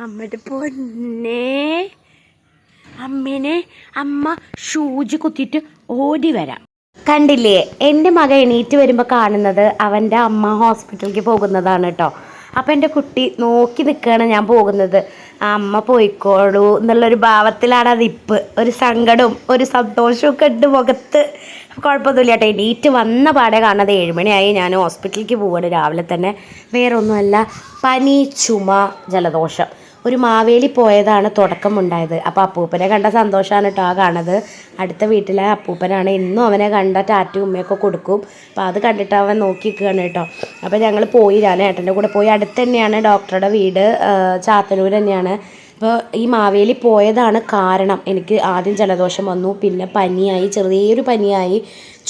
അമ്മയുടെ പൊന്നെ അമ്മേനെ അമ്മ ഷൂജ് കുത്തിയിട്ട് ഓടി വരാം. കണ്ടില്ലേ, എൻ്റെ മകൻ എണീറ്റ് വരുമ്പോൾ കാണുന്നത് അവൻ്റെ അമ്മ ഹോസ്പിറ്റലിലേക്ക് പോകുന്നതാണ് കേട്ടോ. അപ്പം എൻ്റെ കുട്ടി നോക്കി നിൽക്കുകയാണ് ഞാൻ പോകുന്നത്. ആ അമ്മ പോയിക്കോളൂ എന്നുള്ളൊരു ഭാവത്തിലാണ് അതിപ്പ്. ഒരു സങ്കടവും ഒരു സന്തോഷവും ഒക്കെ ഉണ്ട് മുഖത്ത്. കുഴപ്പമൊന്നുമില്ല കേട്ടോ. എണീറ്റ് വന്ന പാടെ കാണുന്നത് 7 മണിയായി. ഞാൻ ഹോസ്പിറ്റലിലേക്ക് പോവുകയാണ് രാവിലെ തന്നെ. വേറെ ഒന്നുമല്ല, പനി, ചുമ, ജലദോഷം. ഒരു മാവേലി പോയതാണ് തുടക്കമുണ്ടായത്. അപ്പോൾ അപ്പൂപ്പനെ കണ്ട സന്തോഷമാണ് കേട്ടോ ആ കാണുന്നത്. അടുത്ത വീട്ടിലെ അപ്പൂപ്പനാണ്. ഇന്നും അവനെ കണ്ട ടാറ്റയും ഉമ്മയൊക്കെ കൊടുക്കും. അപ്പോൾ അത് കണ്ടിട്ട് അവൻ നോക്കി നിൽക്കുകയാണ് കേട്ടോ. അപ്പോൾ ഞങ്ങൾ പോയി, ഞാൻ ഏട്ടൻ്റെ കൂടെ പോയി. അടുത്ത് തന്നെയാണ് ഡോക്ടറുടെ വീട്, ചാത്തന്നൂർ തന്നെയാണ്. അപ്പോൾ ഈ മാവേലി പോയതാണ് കാരണം. എനിക്ക് ആദ്യം ജലദോഷം വന്നു, പിന്നെ പനിയായി, ചെറിയൊരു പനിയായി,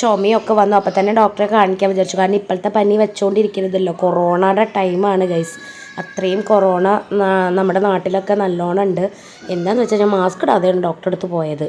ചുമയൊക്കെ വന്നു. അപ്പോൾ തന്നെ ഡോക്ടറെ കാണിക്കാൻ വിചാരിച്ചു. കാരണം ഇപ്പോഴത്തെ പനി വെച്ചുകൊണ്ടിരിക്കുന്നതല്ലോ, കൊറോണയുടെ ടൈമാണ് ഗൈസ്. അത്രയും കൊറോണ നമ്മുടെ നാട്ടിലൊക്കെ നല്ലോണം ഉണ്ട്. എന്താണെന്ന് വെച്ചാൽ ഞാൻ മാസ്ക് ഇടാതെയാണ് ഡോക്ടറെ അടുത്ത് പോയത്.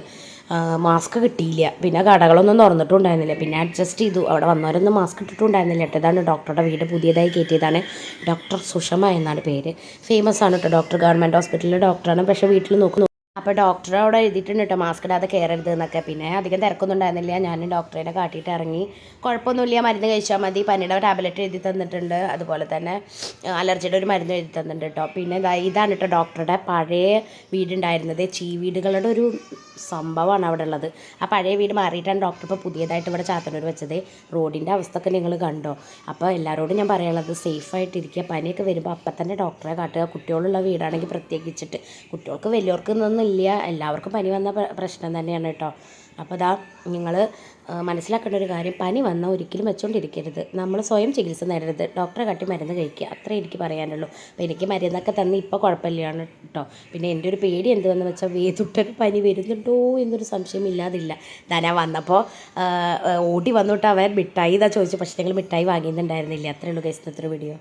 മാസ്ക് കിട്ടിയില്ല. പിന്നെ കടകളൊന്നും തുറന്നിട്ടുണ്ടായിരുന്നില്ല. പിന്നെ അഡ്ജസ്റ്റ് ചെയ്തു. അവിടെ വന്നവരൊന്നും മാസ്ക് ഇട്ടിട്ടുണ്ടായിരുന്നില്ല കേട്ടോ. ഇതാണ് ഡോക്ടറുടെ വീട്, പുതിയതായി കയറ്റിയതാണ്. ഡോക്ടർ സുഷമ എന്നാണ് പേര്. ഫേമസ് ആണ് കേട്ടോ ഡോക്ടർ. ഗവൺമെൻറ് ഹോസ്പിറ്റലിലെ ഡോക്ടറാണ്. പക്ഷേ വീട്ടിൽ നോക്കുന്നു. അപ്പോൾ ഡോക്ടർ അവിടെ എഴുതിയിട്ടുണ്ട് കേട്ടോ, മാസ്ക് ഇടാതെ കയറരുത് എന്നൊക്കെ. പിന്നെ അധികം തിരക്കൊന്നും ഉണ്ടായിരുന്നില്ല. ഞാൻ ഡോക്ടറെ കാട്ടിയിട്ട് ഇറങ്ങി. കുഴപ്പമൊന്നുമില്ല, മരുന്ന് കഴിച്ചാൽ മതി. പനിയുടെ ടാബ്ലറ്റ് എഴുതി തന്നിട്ടുണ്ട്. അതുപോലെ തന്നെ അലർജിയുടെ ഒരു മരുന്ന് എഴുതി തന്നിട്ടുണ്ട് കേട്ടോ. പിന്നെ ഇതാണ് കേട്ടോ ഡോക്ടറുടെ പഴയ വീടുണ്ടായിരുന്നത്. ചീവീടുകളുടെ ഒരു സംഭവമാണ് അവിടെ ഉള്ളത്. ആ പഴയ വീട് മാറിയിട്ടാണ് ഡോക്ടർ ഇപ്പോൾ പുതിയതായിട്ട് ഇവിടെ ചാത്തന്നൂർ വെച്ചത്. റോഡിൻ്റെ അവസ്ഥയൊക്കെ നിങ്ങൾ കണ്ടോ? അപ്പോൾ എല്ലാവരോടും ഞാൻ പറയാനുള്ളത്, സേഫായിട്ടിരിക്കുക. പനിയൊക്കെ വരുമ്പോൾ അപ്പം തന്നെ ഡോക്ടറെ കാട്ടുക. കുട്ടികളുള്ള വീടാണെങ്കിൽ പ്രത്യേകിച്ചിട്ട്. കുട്ടികൾക്ക് വലിയവർക്കൊന്നും ഇല്ല, എല്ലാവർക്കും പനി വന്ന പ്രശ്നം തന്നെയാണ് കേട്ടോ. അപ്പോൾ നിങ്ങൾ മനസ്സിലാക്കേണ്ട ഒരു കാര്യം, പനി വന്നാൽ ഒരിക്കലും വെച്ചുകൊണ്ടിരിക്കരുത്. നമ്മൾ സ്വയം ചികിത്സ നേടരുത്. ഡോക്ടറെ കാട്ടി മരുന്ന് കഴിക്കുക, അത്രേ എനിക്ക് പറയാനുള്ളൂ. അപ്പോൾ എനിക്ക് മരുന്നൊക്കെ തന്ന് ഇപ്പോൾ കുഴപ്പമില്ലാണ് കേട്ടോ. പിന്നെ എൻ്റെ ഒരു പേടി എന്തുവെന്ന് വെച്ചാൽ, വേദുട്ടന് പനി വരുന്നുണ്ടോ എന്നൊരു സംശയം ഇല്ലാതില്ല. ഞാൻ വന്നപ്പോൾ ഓടി വന്നിട്ട് അവൻ മിഠായി ചോദിച്ചു. പക്ഷേ ഞങ്ങൾ മിഠായി വാങ്ങിയിട്ടുണ്ടായിരുന്നില്ല. അത്രയേ ഉള്ളൂ ഗൈസ് ഇന്നത്തെ വീഡിയോ.